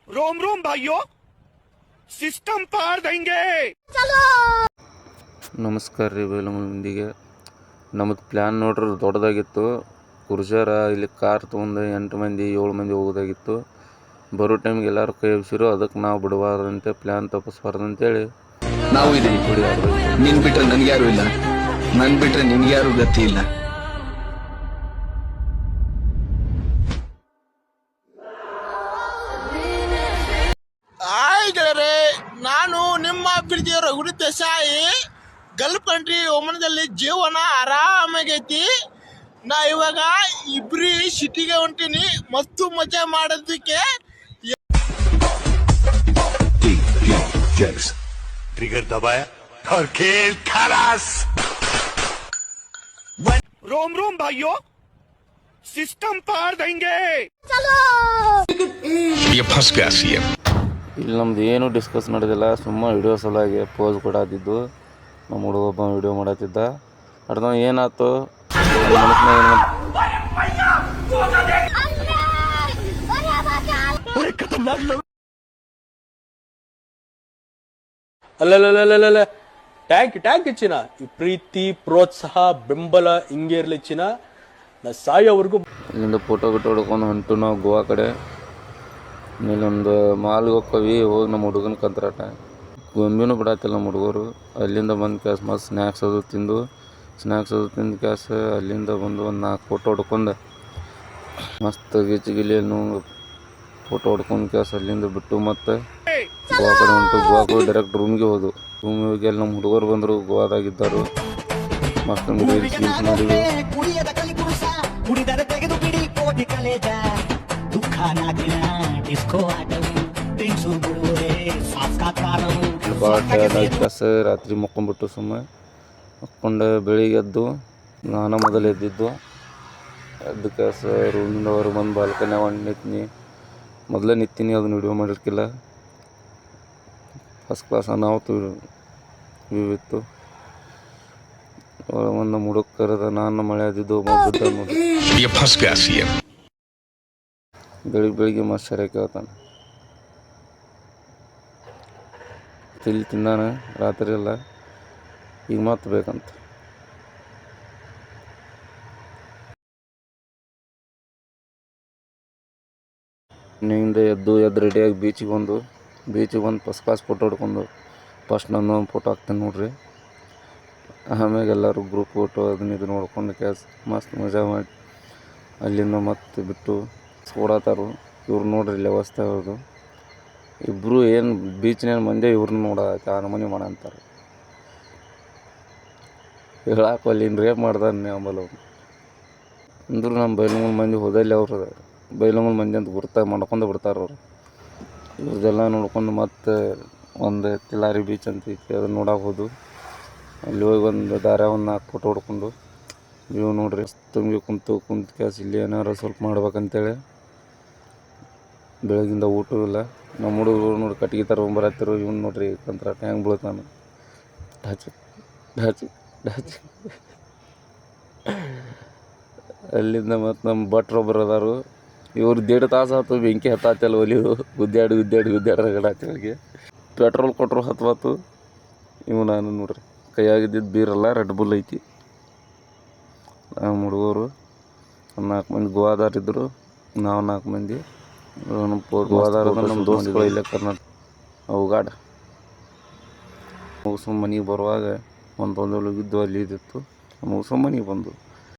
रोम रोम भाइयों, सिस्टम पार देंगे. ನಮಸ್ಕಾರ ರೀ ಬೇಲಮಂದಿಗೆ. ನಮ್ಮದು ಪ್ಲ್ಯಾನ್ ನೋಡ್ರಿ ದೊಡ್ಡದಾಗಿತ್ತು. ಕುರ್ಜಾರ ಇಲ್ಲಿ ಕಾರ್ ತೊಗೊಂಡು 8 ಮಂದಿ 7 ಮಂದಿ ಹೋಗೋದಾಗಿತ್ತು. ಬರೋ ಟೈಮಿಗೆ ಎಲ್ಲರೂ ಕೈ ಎಬ್ಸಿರು. ಅದಕ್ಕೆ ನಾವು ಬಿಡಬಾರ್ದಂತೆ, ಪ್ಲ್ಯಾನ್ ತಪ್ಪಿಸ್ಬಾರ್ದಂತೇಳಿ ನಾವು ಇದೀವಿ. ನಿನ್ ಬಿಟ್ರೆ ನನ್ಗೆ ಯಾರು ಇಲ್ಲ, ನನ್ ಬಿಟ್ರೆ ನಿನ್ಗೆ ಯಾರು ಗತಿ ಇಲ್ಲ. ಗೆಳೆಯರೆ, ನಾನು ನಿಮ್ಮ ಪ್ರೀತಿಯ ರಘುಡಿ ದೇಸಾಯಿ. ಗಲ್ಫ್ ಕಂಟ್ರಿ ಒಮನದಲ್ಲಿ ಜೀವನ ಆರಾಮಾಗೈತಿ. ನಾ ಇವಾಗ ಇಬ್ರಿ ಸಿಟಿಗೆ ಹೊಂಟೀನಿ ಮಸ್ತು ಮಜಾ ಮಾಡೋದಕ್ಕೆ. ट्रिगर दबाया और खेल खलास. रोम रोम भाइयों, सिस्टम पार देंगे. ये फंस गया सीएम. ಇಲ್ಲಿ ನಮ್ದು ಏನು ಡಿಸ್ಕಸ್ ನಡೆದಿಲ್ಲ, ಸುಮ್ಮನೆ ವಿಡಿಯೋ ಸಲುವಾಗಿ ಪೋಸ್ ಕೊಡಾತಿದ್ದು. ನಮ್ಮ ಹುಡುಗ ಒಬ್ಬ ವಿಡಿಯೋ ಮಾಡತ್ತಿದ್ದ. ಅರ್ಧ ಏನಾಯ್ತು ಅಲ್ಲಲ್ಲಲ್ಲಲ್ಲ ಟ್ಯಾಂಕ್ ಇಚ್ಚಿನ ಈ ಪ್ರೀತಿ ಪ್ರೋತ್ಸಾಹ ಬೆಂಬಲ ಹಿಂಗೆ ಇರ್ಲಿ ಚಿನ್ನ. ನಾ ಸಾಯೋವರೆಗೂ ಇಲ್ಲಿಂದ ಫೋಟೋ ಗಿಟೋ ಹೊಡ್ಕೊಂಡು ಹೊಂಟು ನಾವು ಗೋವಾ ಕಡೆ. ಇಲ್ಲೊಂದು ಮಾಲ್ಗೆ ಹೋಗ್ತೀವಿ. ಹೋಗಿ ನಮ್ಮ ಹುಡುಗನ ಕಂತ್ರಾಟ ಗೊಂಬಿನೂ ಬಿಡತ್ತಿಲ್ಲ ನಮ್ಮ ಹುಡುಗರು. ಅಲ್ಲಿಂದ ಬಂದು ಕ್ಯಾಸ್ ಮಸ್ತ್ ಸ್ನ್ಯಾಕ್ಸ್ ಅದು ತಿಂದು ಕ್ಯಾಸ್ ಅಲ್ಲಿಂದ ಬಂದು ಒಂದು 4 ಫೋಟೋ ಹೊಡ್ಕೊಂಡು ಮಸ್ತ್ ಗಿಲಿಯನ್ನು ಫೋಟೋ ಹೊಡ್ಕೊಂಡು ಕ್ಯಾಸ್ ಅಲ್ಲಿಂದ ಬಿಟ್ಟು ಮತ್ತೆ ಗೋವಾ ಕಡೆ ಹೊಂಟು. ಗೋವಾಕ್ಕೆ ಡೈರೆಕ್ಟ್ ರೂಮ್ಗೆ ಹೋದು. ರೂಮಿಗೆ ಹೋಗಿ ಅಲ್ಲಿ ನಮ್ಮ ಹುಡುಗರು ಬಂದರು, ಗೋವಾದಾಗಿದ್ದರು. ಮಸ್ತ್ ರೀಲ್ಸ್ ಮಾಡಿದ್ವಿ. ಭಾಳ ಟಯರ್ಡ್ ಆಗಿ ಕ್ಯಾಸ್ ರಾತ್ರಿ ಮಕ್ಕೊಂಡ್ಬಿಟ್ಟು ಸುಮ್ಮನೆ ಮಕ್ಕೊಂಡು ಬೆಳಿಗ್ಗೆ ಎದ್ದು ನಾನು ಮೊದಲು ಎದ್ದಿದ್ದು. ಎದ್ದು ಕ್ಯಾಸ್ ರೂಮಿಂದ ಹೊರಗೆ ಬಂದು ಬಾಲ್ಕನ್ಯಾಗ ನಿಂತೀನಿ. ಮೊದಲೇ ನಿಂತೀನಿ, ಅದನ್ನ ವಿಡಿಯೋ ಮಾಡಿರ್ಕಿಲ್ಲ. ಫಸ್ಟ್ ಕ್ಲಾಸ್ ಅನಾಹುತ ವ್ಯೂ ಇತ್ತು. ಒಂದು ನಮ್ಮ ಹುಡುಗ ಕರೆದ, ನಾನು ಮಳೆ ಆದಿದ್ದು ಬಿದ್ದ ನೋಡಿ. ಬೆಳಿಗ್ಗೆ ಮಸ್ತ್ ಸರಿಯಾಗಿ ಕೇಳ್ತಾನೆ. ತಿಂದಾನ ರಾತ್ರಿ ಎಲ್ಲ, ಈಗ ಮತ್ತೆ ಬೇಕಂತ. ನಿಂದ ಎದ್ದು ರೆಡಿಯಾಗಿ ಬೀಚಿಗೆ ಬಂದು ಫಸ್ಟ್ ಕ್ಲಾಸ್ ಫೋಟೋ ಹೊಡ್ಕೊಂಡು ಫಸ್ಟ್ ನಾನು ಒಂದು ಫೋಟೋ ಹಾಕ್ತೇನೆ ನೋಡ್ರಿ. ಆಮ್ಯಾಗ ಎಲ್ಲರೂ ಗ್ರೂಪ್ ಫೋಟೋ ಅದನ್ನ ಇದು ನೋಡ್ಕೊಂಡು ಕ್ಯಾಸ್ ಮಸ್ತ್ ಮಜಾ ಮಾಡಿ ಅಲ್ಲಿಂದ ಮತ್ತೆ ಬಿಟ್ಟು ಓಡಾತಾರು. ಇವ್ರು ನೋಡ್ರಿ ಇಲ್ಲಿ ವ್ಯವಸ್ಥೆ ಅವ್ರದ್ದು. ಇಬ್ಬರು ಏನು ಬೀಚ್ನಾಗ ಮಂದಿ ಇವ್ರನ್ನ ನೋಡೋಕೆ ಮನೆ ಮಾಡ ಅಂತಾರೆ. ಹೇಳಕ್ಕೆ ಅಲ್ಲಿನ ರೇಪ್ ಮಾಡ್ದಾನೆ ಅಂಬಲ್ಲ ಅವ್ರು. ಅಂದ್ರು ನಮ್ಮ ಬೈಲಂಗಲ್ ಮಂದಿ ಹೋದಲ್ಲಿ ಅವ್ರು ಬೈಲಂಗಲ್ ಮಂದಿ ಅಂತ ಮಾಡ್ಕೊಂಡು ಬಿಡ್ತಾರೆ ಅವ್ರು. ಇವ್ರದ್ದೆಲ್ಲ ನೋಡ್ಕೊಂಡು ಮತ್ತೆ ಒಂದು ತಿಲಾರಿ ಬೀಚ್ ಅಂತ ಐತಿ, ಅದನ್ನ ನೋಡಕ್ಕೆ ಹೋದು. ಅಲ್ಲಿ ಹೋಗಿ ಒಂದು ದಾರ್ಯಾಗ ಒಂದು 4 ಫೋಟೋ ಹೊಡ್ಕೊಂಡು ನೀವು ನೋಡ್ರಿ ತುಂಬಿ ಕುಂತು ಕ್ಯಾಸ್ ಇಲ್ಲಿ ಏನಾರು ಸ್ವಲ್ಪ ಮಾಡ್ಬೇಕಂತೇಳಿ. ಬೆಳಗಿಂದ ಊಟ ಇಲ್ಲ. ನಮ್ಮ ಹುಡುಗರು ನೋಡಿ ಕಟ್ಗೆ ತಗೊಂಬರತ್ತಿರು. ಇವ್ನು ನೋಡ್ರಿ ಕಂತ್ರಾಟ ಹೆಂಗೆ ಬೀಳ್ತಾನೆ. ಢಾಚಿ ಅಲ್ಲಿಂದ ಮತ್ತು ನಮ್ಮ ಭಟ್ರೊಬ್ಬರು ಅದಾರು. ಇವ್ರು 1.5 ತಾಸು ಆಯ್ತು ಬೆಂಕಿ ಹತ್ತಾತಲ್ಲ ಒಲಿವು. ಗುದ್ದಾಡಿ ರಗಡಾತಿಗಳಿಗೆ ಪೆಟ್ರೋಲ್ ಕೊಟ್ಟರು ಹತ್ತು. ಇವು ನಾನು ನೋಡ್ರಿ ಕೈಯಾಗಿದ್ದಿದ್ದು ಬೀರಲ್ಲ, ರೆಡ್ ಬುಲ್ ಐತಿ. ನಮ್ಮ ಹುಡುಗರು 4 ಮಂದಿ ಗೋವಾದಾರಿದ್ದರು, ನಾವು 4 ಮಂದಿ. ಗೋವಾದಾರ ನಮ್ಮ ದೋಸ್ತಗಳು ಇಲ್ಲೇ ಕರ್ನಾಟಕ ಅವಗಾಡ ಮುಗಿಸ್ಕೊಂಡು ಮನೆಗೆ ಬರುವಾಗ ಒಂದು ಹೋಗಿದ್ದು ಅಲ್ಲಿ ಇದ್ದಿತ್ತು. ಮುಗಿಸ್ಕೊಂಡು ಮನೆಗೆ ಬಂದು